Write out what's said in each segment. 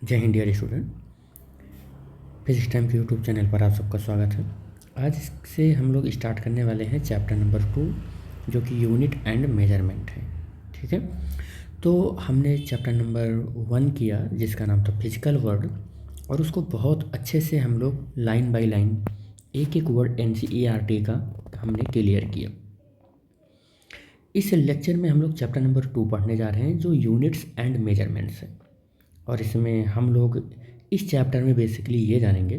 जय हिंद dear student. Physics time के यूट्यूब चैनल पर आप सबका स्वागत है। आज से हम लोग स्टार्ट करने वाले हैं चैप्टर नंबर 2 जो कि यूनिट एंड मेजरमेंट है। ठीक है, तो हमने चैप्टर नंबर 1 किया जिसका नाम था फिजिकल वर्ड, और उसको बहुत अच्छे से हम लोग लाइन बाय लाइन एक एक वर्ड NCERT का हमने क्लियर किया। इस लेक्चर में हम लोग चैप्टर नंबर 2 पढ़ने जा रहे हैं जो यूनिट्स एंड मेजरमेंट्स है, और इसमें हम लोग इस चैप्टर में बेसिकली ये जानेंगे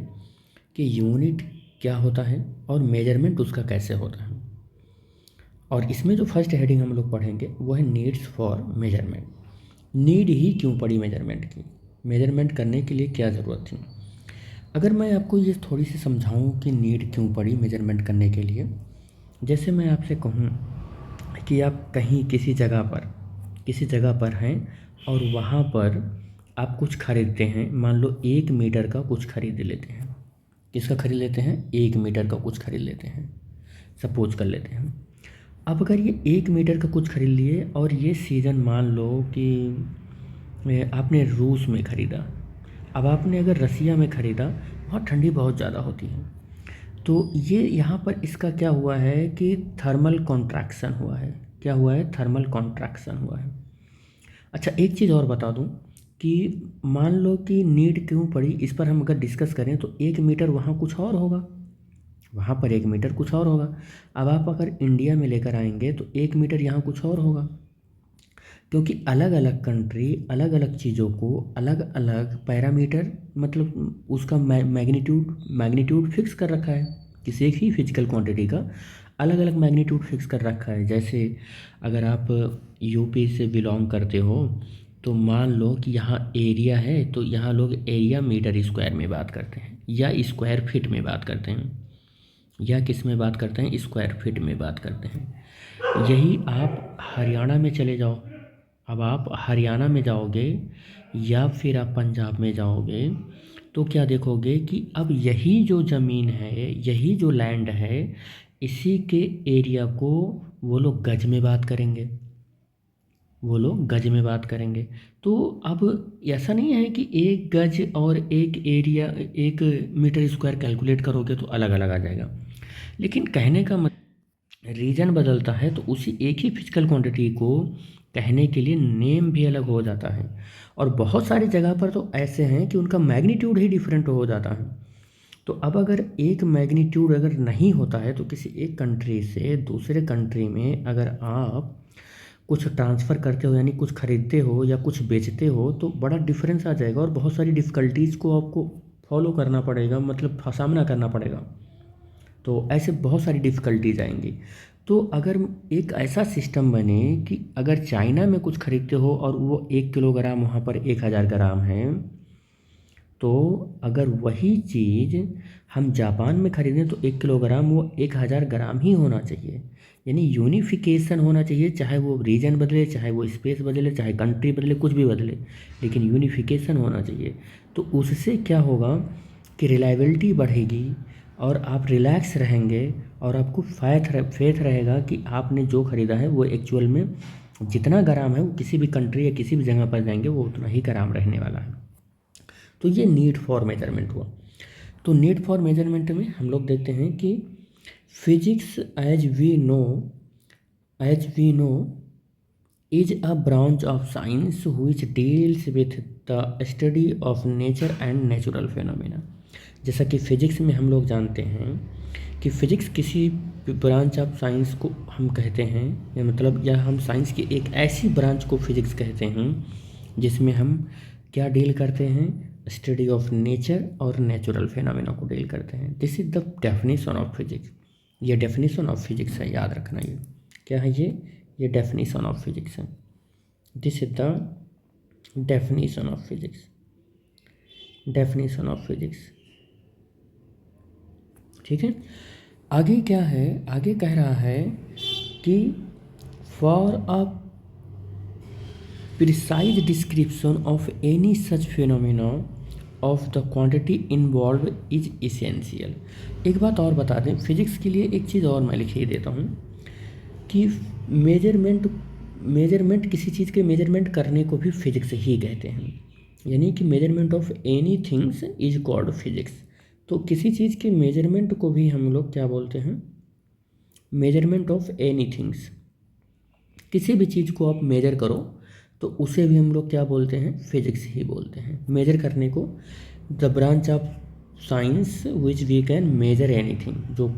कि यूनिट क्या होता है और मेजरमेंट उसका कैसे होता है। और इसमें जो फर्स्ट हेडिंग हम लोग पढ़ेंगे वो है नीड्स फॉर मेजरमेंट। नीड ही क्यों पड़ी मेजरमेंट की, मेजरमेंट करने के लिए क्या ज़रूरत थी। अगर मैं आपको ये थोड़ी सी समझाऊं कि नीड क्यों पड़ी मेजरमेंट करने के लिए, जैसे मैं आपसे कहूँ कि आप कहीं किसी जगह पर हैं और वहाँ पर आप कुछ खरीदते हैं। मान लो 1 मीटर का कुछ खरीद लेते हैं। किसका खरीद लेते हैं? 1 मीटर का कुछ खरीद लेते हैं, सपोज कर लेते हैं। अब अगर ये 1 मीटर का कुछ खरीद लिए और ये सीज़न मान लो कि आपने रूस में ख़रीदा। अब आपने अगर रसिया में ख़रीदा, वहाँ ठंडी बहुत ज़्यादा होती है, तो ये यहाँ पर इसका क्या हुआ है कि थर्मल कॉन्ट्रैक्शन हुआ है। क्या हुआ है? थर्मल कॉन्ट्रैक्शन हुआ है। अच्छा, एक चीज़ और बता दूँ कि मान लो कि नीड क्यों पड़ी, इस पर हम अगर डिस्कस करें तो 1 मीटर वहाँ कुछ और होगा, वहाँ पर 1 मीटर कुछ और होगा। अब आप अगर इंडिया में लेकर आएंगे तो 1 मीटर यहाँ कुछ और होगा, क्योंकि अलग अलग कंट्री अलग अलग चीज़ों को अलग अलग पैरामीटर, मतलब उसका मैग्नीट्यूड फिक्स कर रखा है। किसी एक ही फिजिकल क्वांटिटी का अलग अलग मैग्नीट्यूड फिक्स कर रखा है। जैसे अगर आप यूपी से बिलोंग करते हो तो मान लो कि यहाँ एरिया है, तो यहाँ लोग एरिया मीटर स्क्वायर में बात करते हैं या स्क्वायर फीट में बात करते हैं, या किस में बात करते हैं? स्क्वायर फीट में बात करते हैं। यही आप हरियाणा में चले जाओ। अब आप हरियाणा में जाओगे या फिर आप पंजाब में जाओगे तो क्या देखोगे कि अब यही जो ज़मीन है, यही जो लैंड है, इसी के एरिया को वो लोग गज में बात करेंगे, वो लोग गज में बात करेंगे। तो अब ऐसा नहीं है कि 1 गज और 1 एरिया 1 मीटर स्क्वायर कैलकुलेट करोगे तो अलग अलग आ जाएगा। लेकिन कहने का रीजन बदलता है तो उसी एक ही फिजिकल क्वांटिटी को कहने के लिए नेम भी अलग हो जाता है। और बहुत सारी जगह पर तो ऐसे हैं कि उनका मैग्नीट्यूड ही डिफरेंट हो जाता है। तो अब अगर एक मैग्नीट्यूड अगर नहीं होता है तो किसी एक कंट्री से दूसरे कंट्री में अगर आप कुछ ट्रांसफ़र करते हो, यानी कुछ खरीदते हो या कुछ बेचते हो, तो बड़ा डिफरेंस आ जाएगा और बहुत सारी डिफ़िकल्टीज़ को आपको फॉलो करना पड़ेगा, मतलब सामना करना पड़ेगा। तो ऐसे बहुत सारी डिफ़िकल्टीज आएंगी। तो अगर एक ऐसा सिस्टम बने कि अगर चाइना में कुछ खरीदते हो और वो 1 किलोग्राम वहाँ पर 1000 ग्राम है, तो अगर वही चीज़ हम जापान में ख़रीदें तो 1 किलोग्राम वो 1000 ग्राम ही होना चाहिए। यानी यूनिफिकेशन होना चाहिए, चाहे वो रीजन बदले, चाहे वो स्पेस बदले, चाहे कंट्री बदले, कुछ भी बदले, लेकिन यूनिफिकेशन होना चाहिए। तो उससे क्या होगा कि रिलायबिलिटी बढ़ेगी और आप रिलैक्स रहेंगे और आपको फेथ रहेगा कि आपने जो ख़रीदा है वो एक्चुअल में जितना ग्राम है वो किसी भी कंट्री या किसी भी जगह पर जाएंगे वो उतना ही ग्राम रहने वाला है। तो ये नीड फॉर मेजरमेंट हुआ। तो नीड फॉर मेजरमेंट में हम लोग देखते हैं कि physics as we know is a branch of science which deals with the study of nature and natural phenomena. जैसा कि फ़िज़िक्स में हम लोग जानते हैं कि फ़िज़िक्स किसी ब्रांच ऑफ साइंस को हम कहते हैं, या मतलब या हम साइंस की एक ऐसी ब्रांच को फ़िज़िक्स कहते हैं जिसमें हम क्या डील करते हैं? स्टडी ऑफ नेचर और नेचुरल फिनोमेना को डील करते हैं। This is the definition of physics. ये डेफिनेशन ऑफ फिज़िक्स है, याद रखना। ये क्या है? ये डेफिनेशन ऑफ फिज़िक्स है। This is the definition of physics, definition of physics. ठीक है, आगे क्या है? आगे कह रहा है कि for a precise description of any such phenomena of the quantity involve is essential. एक बात और बता दें, फिजिक्स के लिए एक चीज़ और मैं लिख ही देता हूँ कि मेजरमेंट किसी चीज़ के मेजरमेंट करने को भी फिजिक्स ही कहते हैं। यानी कि measurement of any things is called physics. तो किसी चीज़ के मेजरमेंट को भी हम लोग क्या बोलते हैं, मेजरमेंट ऑफ एनी थिंग्स। किसी भी चीज़ को आप मेजर करो तो उसे भी हम लोग क्या बोलते हैं, फिजिक्स ही बोलते हैं। मेजर करने को the branch of science which we can measure anything, जो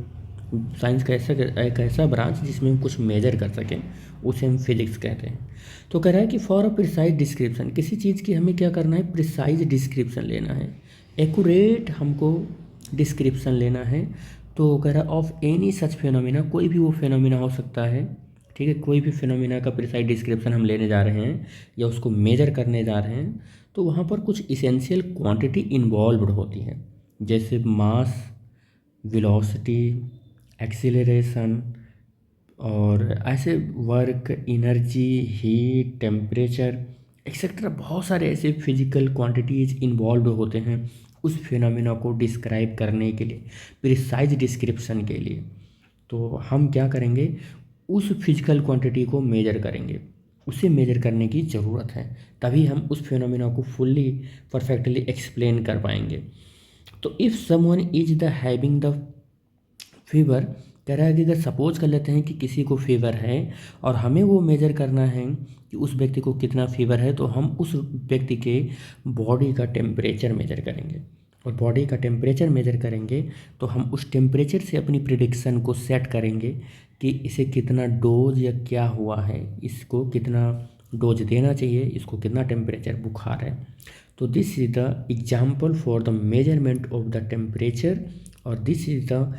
साइंस का एक ऐसा ब्रांच जिसमें हम कुछ मेजर कर सकें उसे हम फिजिक्स कहते हैं। तो कह रहा है कि फॉर अ प्रिसाइज डिस्क्रिप्शन, किसी चीज़ की हमें क्या करना है, प्रिसाइज डिस्क्रिप्शन लेना है, एक्यूरेट हमको डिस्क्रिप्शन लेना है। तो कह रहा है ऑफ एनी सच फिनोमिना, कोई भी वो फिनोमिना हो सकता है, ठीक है, कोई भी फिनोमिना का प्रिसाइज डिस्क्रिप्शन हम लेने जा रहे हैं या उसको मेजर करने जा रहे हैं, तो वहाँ पर कुछ इसेंशियल क्वांटिटी इन्वॉल्व्ड होती है, जैसे मास, वेलोसिटी, एक्सीलरेशन, और ऐसे work, energy, heat, temperature etcetera, बहुत सारे ऐसे फिजिकल क्वांटिटीज इन्वॉल्व होते हैं उस फिनोमिना को डिस्क्राइब करने के लिए, प्रिसाइज डिस्क्रिप्शन के लिए। तो हम क्या करेंगे, उस फिजिकल क्वांटिटी को मेजर करेंगे, उसे मेजर करने की ज़रूरत है, तभी हम उस फिनोमिना को फुल्ली परफेक्टली एक्सप्लेन कर पाएंगे। तो if someone is the having the fever, कह रहा है कि अगर सपोज कर लेते हैं कि किसी को फीवर है और हमें वो मेजर करना है कि उस व्यक्ति को कितना फीवर है, तो हम उस व्यक्ति के बॉडी का टेम्परेचर मेजर करेंगे, और बॉडी का टेम्परेचर मेजर करेंगे तो हम उस टेम्परेचर से अपनी प्रिडिक्शन को सेट करेंगे कि इसे कितना डोज या क्या हुआ है, इसको कितना डोज देना चाहिए, इसको कितना टेम्परेचर बुखार है। तो this is the example for the measurement of the temperature, और this is the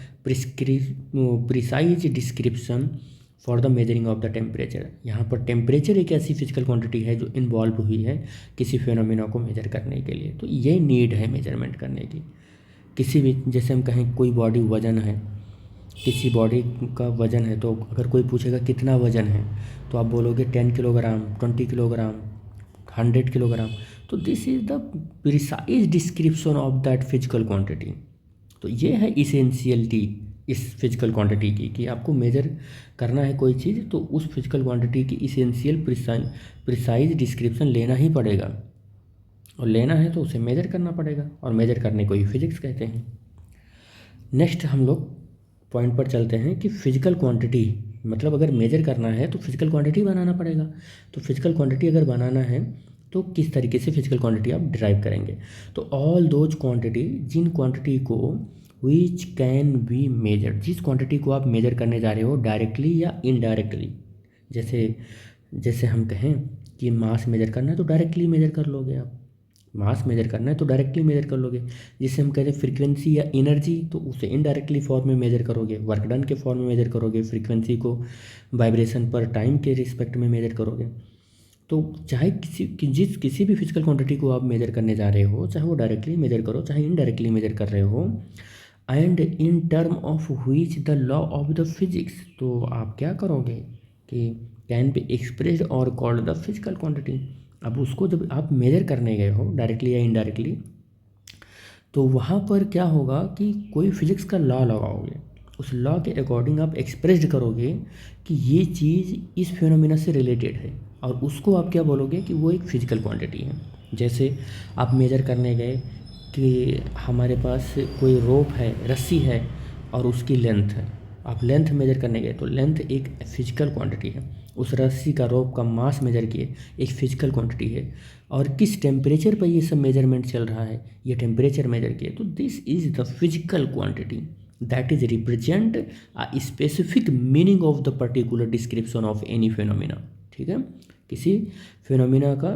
precise description for the measuring of the temperature. यहाँ पर टेम्परेचर एक ऐसी फिजिकल क्वांटिटी है जो इन्वॉल्व हुई है किसी फिनोमिना को मेजर करने के लिए। तो ये नीड है मेजरमेंट करने की। किसी भी, जैसे हम कहें कोई बॉडी वजन है, किसी बॉडी का वजन है, तो अगर कोई पूछेगा कितना वजन है, तो आप बोलोगे 10 किलोग्राम, 20 किलोग्राम, 100 किलोग्राम। तो this is the precise description of that physical quantity. तो ये है इसेंशियलिटी इस फिजिकल क्वांटिटी की, कि आपको मेजर करना है कोई चीज़ तो उस फिजिकल क्वांटिटी की इसेंशियल प्रिसाइज डिस्क्रिप्शन लेना ही पड़ेगा, और लेना है तो उसे मेजर करना पड़ेगा, और मेजर करने को ही फिजिक्स कहते हैं। नेक्स्ट हम लोग पॉइंट पर चलते हैं कि फिजिकल क्वांटिटी, मतलब अगर मेजर करना है तो फिजिकल क्वांटिटी बनाना पड़ेगा। तो फिजिकल क्वांटिटी अगर बनाना है तो किस तरीके से फिजिकल क्वांटिटी आप डिराइव करेंगे, तो ऑल दोज क्वांटिटी, जिन क्वांटिटी को विच कैन बी मेजर, जिस क्वांटिटी को आप मेजर करने जा रहे हो डायरेक्टली या इनडायरेक्टली, जैसे जैसे हम कहें कि मास मेजर करना है तो डायरेक्टली मेजर कर लोगे आप, मास मेजर करना है तो डायरेक्टली मेजर कर लोगे। जिसे हम कहते हैं फ्रीक्वेंसी या एनर्जी, तो उसे इनडायरेक्टली फॉर्म में मेजर करोगे, वर्क डन के फॉर्म में मेजर करोगे, फ्रीक्वेंसी को वाइब्रेशन पर टाइम के रिस्पेक्ट में मेजर करोगे। तो चाहे किसी भी फिजिकल क्वांटिटी को आप मेजर करने जा रहे हो, चाहे वो डायरेक्टली मेजर करो चाहे इनडायरेक्टली मेजर कर रहे हो, and in term of which the law of the physics, तो आप क्या करोगे कि कैन बी एक्सप्रेस्ड और कॉल्ड द फिजिकल क्वांटिटी। अब उसको जब आप मेजर करने गए हो डायरेक्टली या इनडायरेक्टली, तो वहाँ पर क्या होगा कि कोई फिजिक्स का लॉ लगाओगे, उस लॉ के अकॉर्डिंग आप एक्सप्रेस्ड करोगे कि ये चीज़ इस फिनोमिना से रिलेटेड है, और उसको आप क्या बोलोगे कि वो एक फिजिकल क्वांटिटी है। जैसे आप मेजर करने गए कि हमारे पास कोई रोप है, रस्सी है, और उसकी लेंथ है, आप लेंथ मेजर करने गए तो लेंथ एक फिजिकल क्वांटिटी है, उस रस्सी का, रोप का मास मेजर किए, एक फिजिकल क्वांटिटी है, और किस टेम्परेचर पर ये सब मेजरमेंट चल रहा है, ये टेम्परेचर मेजर किए, तो this is the physical quantity that is represent a specific meaning of the particular description of any phenomena. ठीक है, किसी फिनोमिना का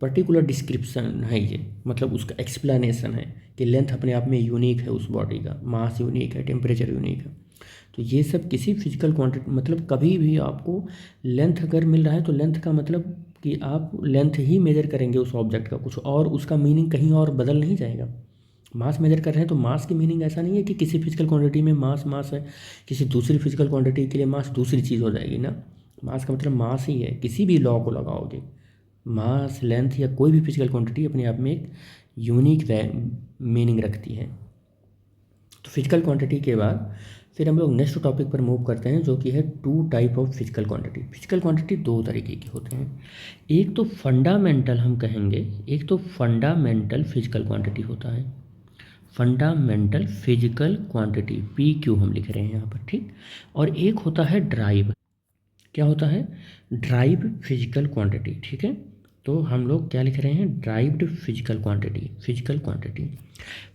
पर्टिकुलर डिस्क्रिप्शन है ये, मतलब उसका एक्सप्लेनेशन है कि लेंथ अपने आप में यूनिक है, उस बॉडी का मास यूनिक है, टेम्परेचर यूनिक है। तो ये सब किसी फिजिकल क्वांटिटी, मतलब कभी भी आपको लेंथ अगर मिल रहा है तो लेंथ का मतलब कि आप लेंथ ही मेजर करेंगे उस ऑब्जेक्ट का, कुछ और उसका मीनिंग कहीं और बदल नहीं जाएगा। मास मेजर कर रहे हैं तो मास की मीनिंग ऐसा नहीं है कि किसी फिजिकल क्वांटिटी में मास मास है, किसी दूसरी फिजिकल क्वांटिटी के लिए मास दूसरी चीज़ हो जाएगी ना। मास का मतलब मास ही है, किसी भी लॉ को लगाओगे, मास, लेंथ या कोई भी फिजिकल क्वांटिटी अपने आप में एक यूनिक मीनिंग रखती है। तो फिजिकल क्वांटिटी के बाद फिर हम लोग नेक्स्ट टॉपिक पर मूव करते हैं, जो कि है two type of physical quantity. Physical quantity दो तरीके के होते हैं, एक तो फंडामेंटल हम कहेंगे, एक तो फंडामेंटल फिजिकल क्वांटिटी होता है, फंडामेंटल फिजिकल क्वांटिटी PQ हम लिख रहे हैं यहाँ पर, ठीक। और एक होता है ड्राइव, क्या होता है, ड्राइव फिजिकल क्वांटिटी, ठीक है। तो हम लोग क्या लिख रहे हैं, derived physical quantity, physical quantity.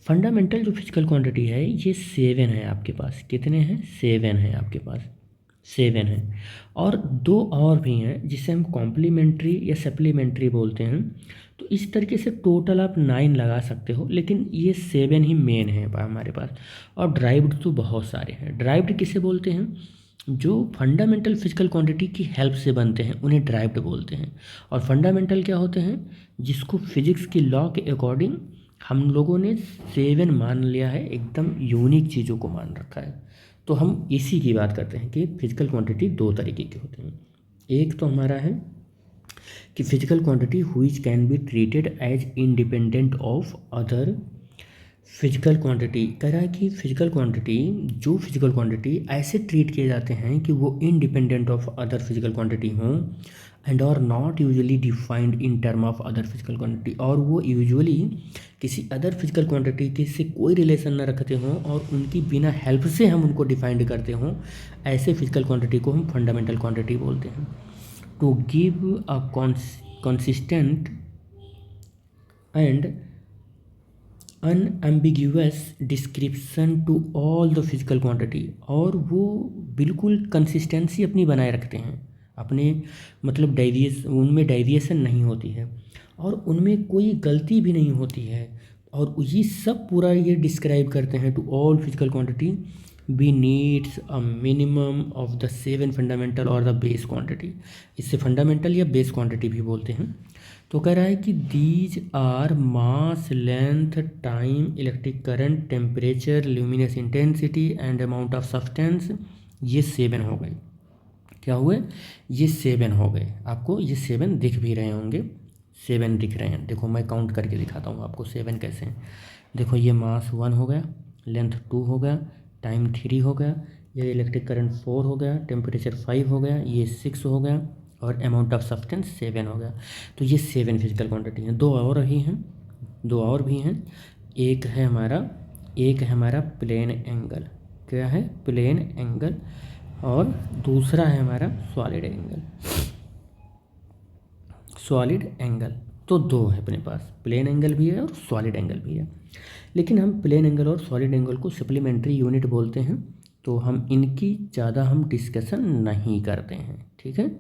Fundamental जो फिजिकल क्वांटिटी है ये 7 है आपके पास, कितने हैं, 7 है आपके पास, 7 है। और दो और भी हैं जिसे हम कॉम्प्लीमेंट्री या सप्लीमेंट्री बोलते हैं। तो इस तरीके से टोटल आप 9 लगा सकते हो, लेकिन ये 7 ही मेन है हमारे पास। और ड्राइव्ड तो बहुत सारे हैं। ड्राइव्ड किसे बोलते हैं, जो फंडामेंटल फिजिकल क्वांटिटी की हेल्प से बनते हैं उन्हें ड्राइव्ड बोलते हैं। और फंडामेंटल क्या होते हैं, जिसको फिजिक्स की लॉ के अकॉर्डिंग हम लोगों ने 7 मान लिया है, एकदम यूनिक चीज़ों को मान रखा है। तो हम इसी की बात करते हैं कि फिजिकल क्वांटिटी दो तरीके के होते हैं। एक तो हमारा है कि physical quantity which can be treated as independent of other physical quantity. कह रहा है कि फिजिकल क्वांटिटी, जो फिजिकल क्वांटिटी ऐसे ट्रीट किए जाते हैं कि वो independent of other physical quantity हों, एंड और not usually defined in term of other physical quantity, और वो यूजुअली किसी अदर फिजिकल क्वांटिटी के से कोई रिलेशन न रखते हों और उनकी बिना हेल्प से हम उनको डिफाइंड करते हों, ऐसे फिजिकल क्वांटिटी को हम फंडामेंटल क्वांटिटी बोलते हैं। To give a consistent and unambiguous description to all the physical quantity, और वो बिल्कुल कंसिस्टेंसी अपनी बनाए रखते हैं, अपने मतलब उनमें डेविएशन नहीं होती है और उनमें कोई गलती भी नहीं होती है, और ये सब पूरा ये डिस्क्राइब करते हैं to all physical quantity be needs a minimum of the 7 fundamental और द बेस क्वांटिटी। इससे फंडामेंटल या बेस क्वांटिटी भी बोलते हैं। तो कह रहा है कि these are mass, length, time, electric current, temperature, luminous intensity and amount of substance. ये 7 हो गए, क्या हुए, ये 7 हो गए। आपको ये 7 दिख भी रहे होंगे, 7 दिख रहे हैं। देखो मैं काउंट करके दिखाता हूँ आपको 7 कैसे हैं। देखो ये मास 1 हो गया, लेंथ 2 हो गया, टाइम 3 हो गया, ये इलेक्ट्रिक करंट 4 हो गया, टेम्परेचर 5 हो गया, ये 6 हो गया, और अमाउंट ऑफ सब्सटेंस 7 हो गया। तो ये 7 फिजिकल क्वांटिटी हैं। दो और भी हैं। एक है हमारा प्लेन एंगल, क्या है, प्लेन एंगल, और दूसरा है हमारा सॉलिड एंगल। तो दो है अपने पास, प्लेन एंगल भी है और सॉलिड एंगल भी है। लेकिन हम प्लेन एंगल और सॉलिड एंगल को सप्लीमेंट्री यूनिट बोलते हैं, तो हम इनकी ज़्यादा हम डिस्कशन नहीं करते हैं, ठीक है।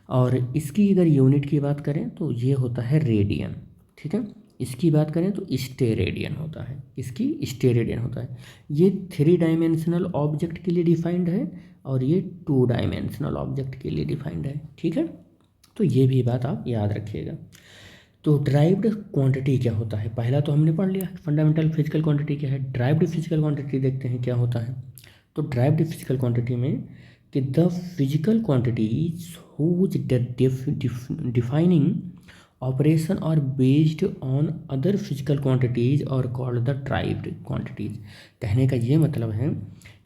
और इसकी अगर यूनिट की बात करें तो ये होता है रेडियन, ठीक है। इसकी बात करें तो स्टेरेडियन होता है, ये 3 डायमेंशनल ऑब्जेक्ट के लिए डिफाइंड है और ये 2 डायमेंशनल ऑब्जेक्ट के लिए डिफाइंड है, ठीक है। तो ये भी बात आप याद रखिएगा। तो ड्राइव्ड क्वांटिटी क्या होता है, पहला तो हमने पढ़ लिया फंडामेंटल फिजिकल क्वांटिटी क्या है। ड्राइव्ड फिजिकल क्वांटिटी देखते हैं क्या होता है। तो ड्राइव्ड फिजिकल क्वांटिटी में कि the physical quantities whose defining operation are based on other physical quantities और कॉल्ड द ड्राइव्ड क्वांटिटीज। कहने का ये मतलब है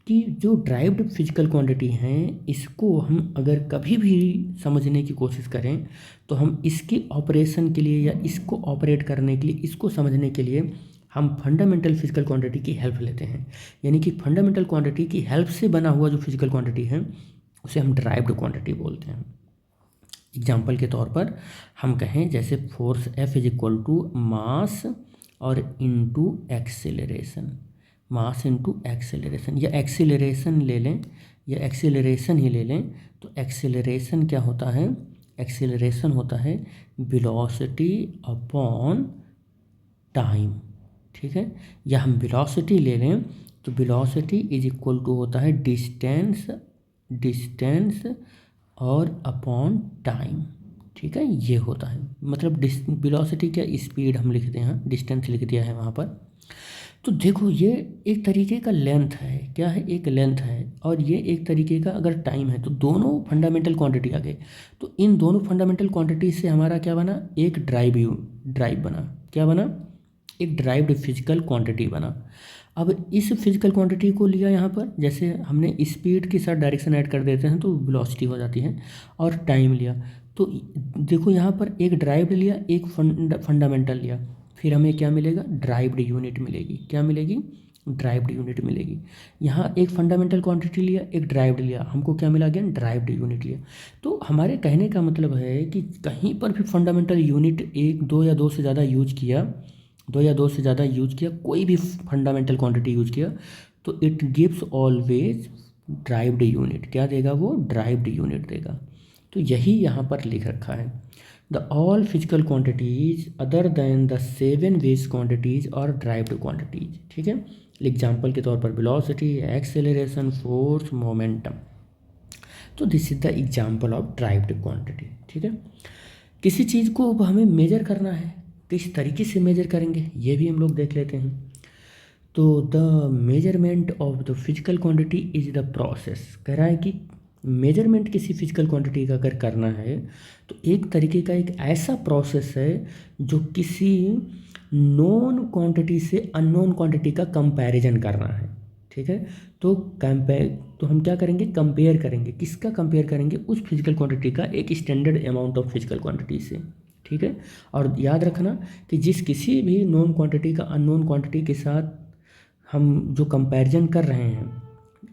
कि जो ड्राइव्ड फिजिकल क्वांटिटी हैं, इसको हम अगर कभी भी समझने की कोशिश करें तो हम इसके ऑपरेशन के लिए या इसको ऑपरेट करने के लिए, इसको समझने के लिए हम फंडामेंटल फिजिकल क्वांटिटी की हेल्प लेते हैं। यानी कि फंडामेंटल क्वांटिटी की हेल्प से बना हुआ जो फिजिकल क्वांटिटी है उसे हम ड्राइव्ड क्वांटिटी बोलते हैं। एग्जाम्पल के तौर पर हम कहें जैसे force F is equal to mass और into acceleration, mass into acceleration, या एक्सेलरेशन ले लें या एक्सेलरेशन ही ले लें। तो एक्सेलरेशन क्या होता है, एक्सेलरेशन होता है वेलोसिटी अपॉन टाइम, ठीक है। या हम वेलोसिटी ले लें तो वेलोसिटी इज इक्वल टू होता है डिस्टेंस और अपॉन टाइम, ठीक है। ये होता है मतलब वेलोसिटी क्या, स्पीड हम लिखते हैं, डिस्टेंस लिख दिया है वहाँ पर। तो देखो ये एक तरीके का लेंथ है, क्या है, एक लेंथ है, और ये एक तरीके का अगर टाइम है। तो दोनों फंडामेंटल क्वांटिटी आ गए। तो इन दोनों फंडामेंटल क्वांटिटी से हमारा क्या बना, एक ड्राइव बना, क्या बना, एक ड्राइव्ड फिजिकल क्वांटिटी बना। अब इस फिजिकल क्वांटिटी को लिया यहाँ पर, जैसे हमने स्पीड के साथ डायरेक्शन ऐड कर देते हैं तो वेलोसिटी हो जाती है, और टाइम लिया तो देखो यहाँ पर एक ड्राइव्ड लिया, एक फंडामेंटल लिया, फिर हमें क्या मिलेगा, ड्राइव्ड यूनिट मिलेगी। क्या मिलेगी, ड्राइव्ड यूनिट मिलेगी। यहाँ एक फंडामेंटल क्वांटिटी लिया, एक ड्राइव्ड लिया, हमको क्या मिला, अगेन ड्राइव्ड यूनिट लिया। तो हमारे कहने का मतलब है कि कहीं पर भी फंडामेंटल यूनिट एक, दो या दो से ज़्यादा यूज किया, दो या दो से ज़्यादा यूज किया, कोई भी फंडामेंटल क्वांटिटी यूज किया, तो it gives always derived unit. क्या देगा वो, ड्राइव्ड यूनिट देगा। तो यही यहाँ पर लिख रखा है, the all physical quantities other than the 7 base quantities और ड्राइव्ड क्वांटिटीज। ठीक है, एग्जाम्पल के तौर पर वेलोसिटी, एक्सेलरेशन, फोर्स, मोमेंटम। तो this is the example of derived quantity. ठीक है, किसी चीज़ को अब हमें मेजर करना है, किस तरीके से मेजर करेंगे ये भी हम लोग देख लेते हैं। तो the measurement of the physical quantity is the process. कह रहा है कि मेजरमेंट किसी फिजिकल क्वांटिटी का अगर करना है तो एक तरीके का एक ऐसा प्रोसेस है जो किसी नोन क्वांटिटी से अननोन क्वांटिटी का कंपैरिजन करना है। ठीक है, तो हम क्या करेंगे, कंपेयर करेंगे। किसका कंपेयर करेंगे, उस फिजिकल क्वांटिटी का एक standard amount of physical quantity से। ठीक है, और याद रखना कि जिस किसी भी नोन क्वांटिटी का अननोन क्वांटिटी के साथ हम जो कंपैरिजन कर रहे हैं,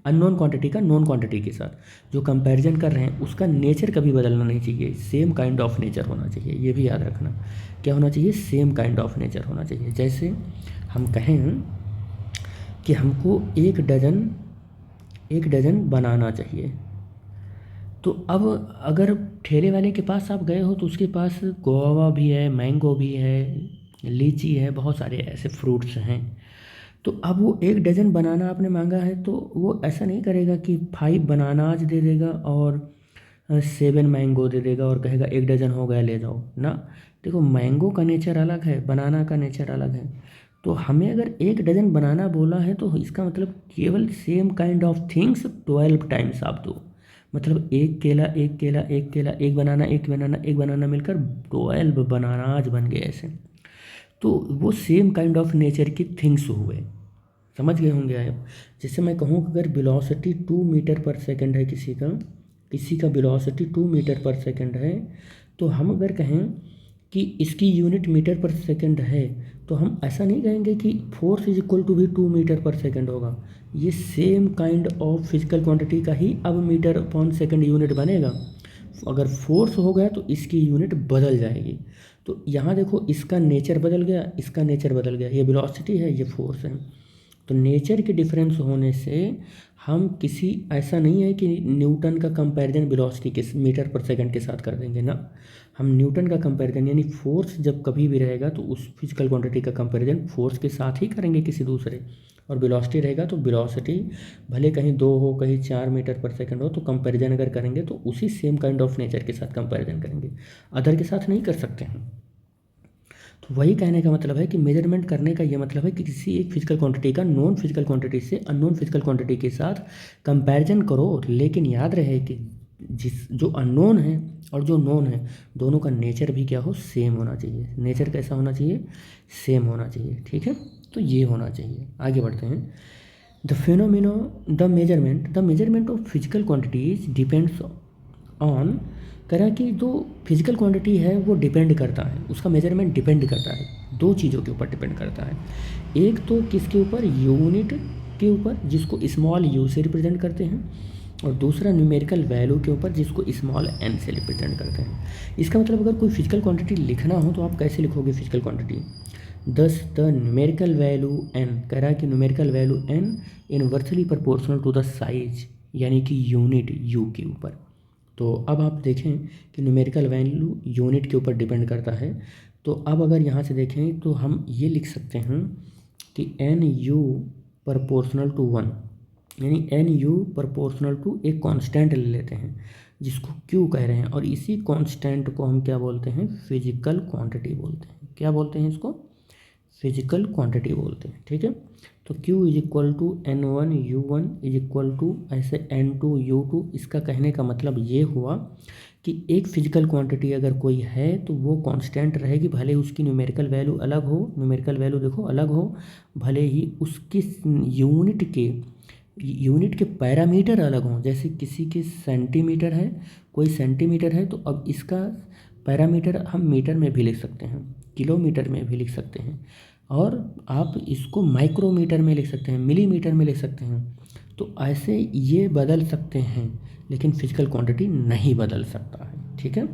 अननोन क्वांटिटी का नोन क्वांटिटी के साथ जो कंपैरिजन कर रहे हैं, उसका नेचर कभी बदलना नहीं चाहिए, सेम काइंड ऑफ नेचर होना चाहिए। ये भी याद रखना, क्या होना चाहिए, सेम काइंड ऑफ नेचर होना चाहिए। जैसे हम कहें कि हमको एक डजन बनाना चाहिए, तो अब अगर ठेले वाले के पास आप गए हो तो उसके पास गुआवा भी है, मैंगो भी है, लीची है, बहुत सारे ऐसे फ्रूट्स हैं। तो अब वो एक डजन बनाना आपने मांगा है तो वो ऐसा नहीं करेगा कि 5 बनानाज दे देगा और 7 मैंगो दे देगा और कहेगा एक डजन हो गया ले जाओ ना। देखो, मैंगो का नेचर अलग है, बनाना का नेचर अलग है। तो हमें अगर एक डजन बनाना बोला है तो इसका मतलब केवल same kind of things 12 times आप दो। मतलब एक केला, एक केला, एक केला, एक बनाना, एक बनाना, एक बनाना मिलकर 12 बनानाज बन गए ऐसे। तो वो सेम काइंड ऑफ नेचर की थिंग्स हुए। समझ गए होंगे आप। जैसे मैं कहूँ अगर वेलोसिटी 2 मीटर पर सेकंड है किसी का वेलोसिटी 2 मीटर पर सेकंड है, तो हम अगर कहें कि इसकी यूनिट मीटर पर सेकंड है, तो हम ऐसा नहीं कहेंगे कि फोर्स इज इक्वल टू भी 2 मीटर पर सेकंड होगा। ये same kind of physical quantity का ही अब मीटर अपॉन सेकंड यूनिट बनेगा। अगर फोर्स हो गया तो इसकी यूनिट बदल जाएगी। तो यहाँ देखो, इसका नेचर बदल गया, इसका नेचर बदल गया। ये वेलोसिटी है, ये फोर्स है। तो नेचर के डिफरेंस होने से हम किसी, ऐसा नहीं है कि न्यूटन का कंपैरिजन वेलोसिटी के मीटर पर सेकंड के साथ कर देंगे ना। हम न्यूटन का कंपैरिजन यानी फोर्स जब कभी भी रहेगा तो उस फिजिकल क्वांटिटी का कंपैरिजन फोर्स के साथ ही करेंगे किसी दूसरे। और वेलोसिटी रहेगा तो वेलोसिटी भले कहीं 2 हो, कहीं 4 मीटर पर सेकंड हो, तो कंपैरिजन अगर करेंगे तो उसी सेम काइंड ऑफ नेचर के साथ कंपैरिजन करेंगे, अदर के साथ नहीं कर सकते हैं। तो वही कहने का मतलब है कि मेजरमेंट करने का ये मतलब है कि किसी एक फिजिकल क्वांटिटी का नॉन फिजिकल क्वांटिटी से अननोन फिजिकल क्वांटिटी के साथ कंपैरिजन करो। लेकिन याद रहे कि जो अननोन है और जो नोन है, दोनों का नेचर भी क्या हो, सेम होना चाहिए। नेचर कैसा होना चाहिए, सेम होना चाहिए। ठीक है, तो ये होना चाहिए। आगे बढ़ते हैं। The measurement of physical quantities depends on, कह रहा है कि जो फिजिकल क्वांटिटी है वो डिपेंड करता है, उसका मेजरमेंट डिपेंड करता है 2 चीज़ों के ऊपर डिपेंड करता है। एक तो किसके ऊपर, यूनिट के ऊपर जिसको स्मॉल यू से रिप्रेजेंट करते हैं, और दूसरा न्यूमेरिकल वैल्यू के ऊपर जिसको स्मॉल एन से रिप्रेजेंट करते हैं। इसका मतलब अगर कोई फिजिकल क्वांटिटी लिखना हो तो आप कैसे लिखोगे physical quantity. Thus the numerical value N, कह रहा है कि numerical value N inversely proportional to the size, यानी कि यूनिट यू के ऊपर। तो अब आप देखें कि न्यूमेरिकल वैल्यू यूनिट के ऊपर डिपेंड करता है। तो अब अगर यहाँ से देखें तो हम ये लिख सकते हैं कि एन यू प्रोपोर्शनल टू 1, यानी एन यू प्रोपोर्शनल टू एक कांस्टेंट ले लेते हैं जिसको क्यू कह रहे हैं, और इसी कांस्टेंट को हम क्या बोलते हैं, फिजिकल क्वांटिटी बोलते हैं। क्या बोलते हैं इसको, फिजिकल क्वांटिटी बोलते हैं। ठीक है, तो Q is equal to N1 U1 is equal to ऐसे N2 U2। इसका कहने का मतलब ये हुआ कि एक फिजिकल क्वांटिटी अगर कोई है तो वो कांस्टेंट रहेगी, भले उसकी न्यूमेरिकल वैल्यू अलग हो, न्यूमेरिकल वैल्यू देखो अलग हो, भले ही उसकी यूनिट के पैरामीटर अलग हों। जैसे किसी के सेंटीमीटर है, कोई सेंटीमीटर है, तो अब इसका पैरामीटर हम मीटर में भी लिख सकते हैं, किलोमीटर में भी लिख सकते हैं, और आप इसको माइक्रोमीटर में लिख सकते हैं, मिलीमीटर में लिख सकते हैं। तो ऐसे ये बदल सकते हैं, लेकिन फिजिकल क्वांटिटी नहीं बदल सकता है, ठीक है।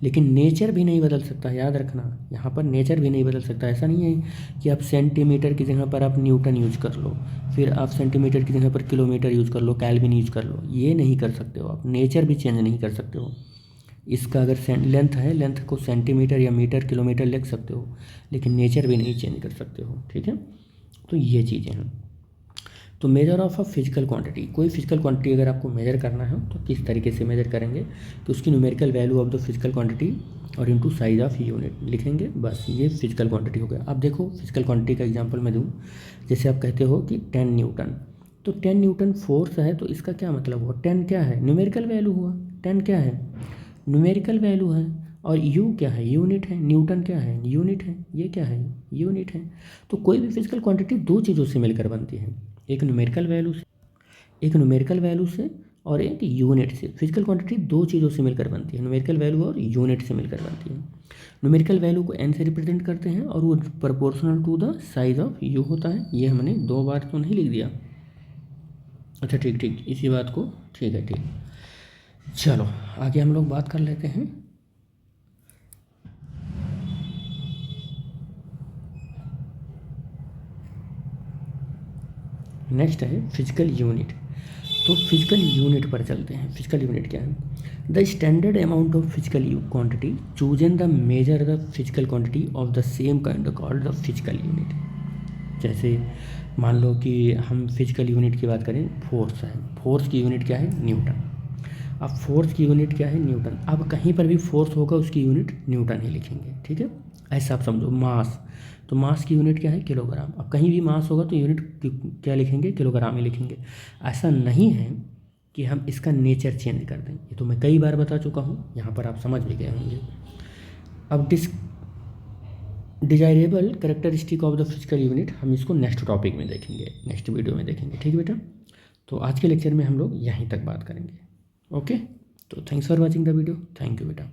लेकिन नेचर भी नहीं बदल सकता, याद रखना, यहाँ पर नेचर भी नहीं बदल सकता। ऐसा नहीं है कि आप सेंटीमीटर की जगह पर आप न्यूटन यूज कर लो, फिर आप सेंटीमीटर की जगह पर किलोमीटर यूज़ कर लो, केल्विन यूज़ कर लो, ये नहीं कर सकते हो आप। नेचर भी चेंज नहीं कर सकते हो। इसका अगर लेंथ है, लेंथ को सेंटीमीटर या मीटर किलोमीटर लिख सकते हो, लेकिन नेचर भी नहीं चेंज कर सकते हो, ठीक है। तो ये चीज़ें हैं। तो measure of a physical quantity, कोई फिजिकल क्वांटिटी अगर आपको मेजर करना है तो किस तरीके से मेजर करेंगे, तो उसकी numerical value of the physical quantity और इनटू साइज ऑफ यूनिट लिखेंगे, बस ये फिजिकल क्वांटिटी हो गया। अब देखो फिजिकल क्वांटिटी का एग्जांपल मैं दूँ, जैसे आप कहते हो कि 10 न्यूटन, तो 10 न्यूटन फोर्स है, तो इसका क्या मतलब हुआ, 10 क्या है, न्यूमेरिकल वैल्यू हुआ, 10 क्या है, न्यूमेरिकल वैल्यू है, और यू क्या है, यूनिट है, न्यूटन क्या है, यूनिट है, ये क्या है, यूनिट है। तो कोई भी फिजिकल क्वांटिटी दो चीज़ों से मिलकर बनती है, एक न्यूमेरिकल वैल्यू से, एक न्यूमेरिकल वैल्यू से और एक यूनिट से। फिजिकल क्वांटिटी दो चीज़ों से मिलकर बनती है, न्यूमेरिकल वैल्यू और यूनिट से मिलकर बनती है। न्यूमेरिकल वैल्यू को एन से रिप्रेजेंट करते हैं और वो proportional to the size of U होता है। ये हमने 2 बार तो नहीं लिख दिया, अच्छा ठीक ठीक, इसी बात को, ठीक है ठीक। चलो आगे हम लोग बात कर लेते हैं। नेक्स्ट है फिजिकल यूनिट। तो फिजिकल यूनिट पर चलते हैं। फिजिकल यूनिट क्या है, the standard amount of physical quantity chosen the measure the physical quantity of the same kind called the physical unit. जैसे मान लो कि हम फिजिकल यूनिट की बात करें, फोर्स है, फोर्स की यूनिट क्या है, न्यूटन। अब फोर्स की यूनिट क्या है, न्यूटन। अब कहीं पर भी फोर्स होगा उसकी यूनिट न्यूटन ही लिखेंगे, ठीक है। ऐसा आप समझो। मास, तो मास की यूनिट क्या है, किलोग्राम। अब कहीं भी मास होगा तो यूनिट क्या लिखेंगे, किलोग्राम ही लिखेंगे। ऐसा नहीं है कि हम इसका नेचर चेंज कर दें, ये तो मैं कई बार बता चुका हूँ, यहाँ पर आप समझ भी गए होंगे। अब desirable characteristic of the physical unit हम इसको नेक्स्ट टॉपिक में देखेंगे, नेक्स्ट वीडियो में देखेंगे, ठीक है बेटा। तो आज के लेक्चर में हम लोग यहीं तक बात करेंगे, ओके। तो thanks for watching the video, thank you बेटा।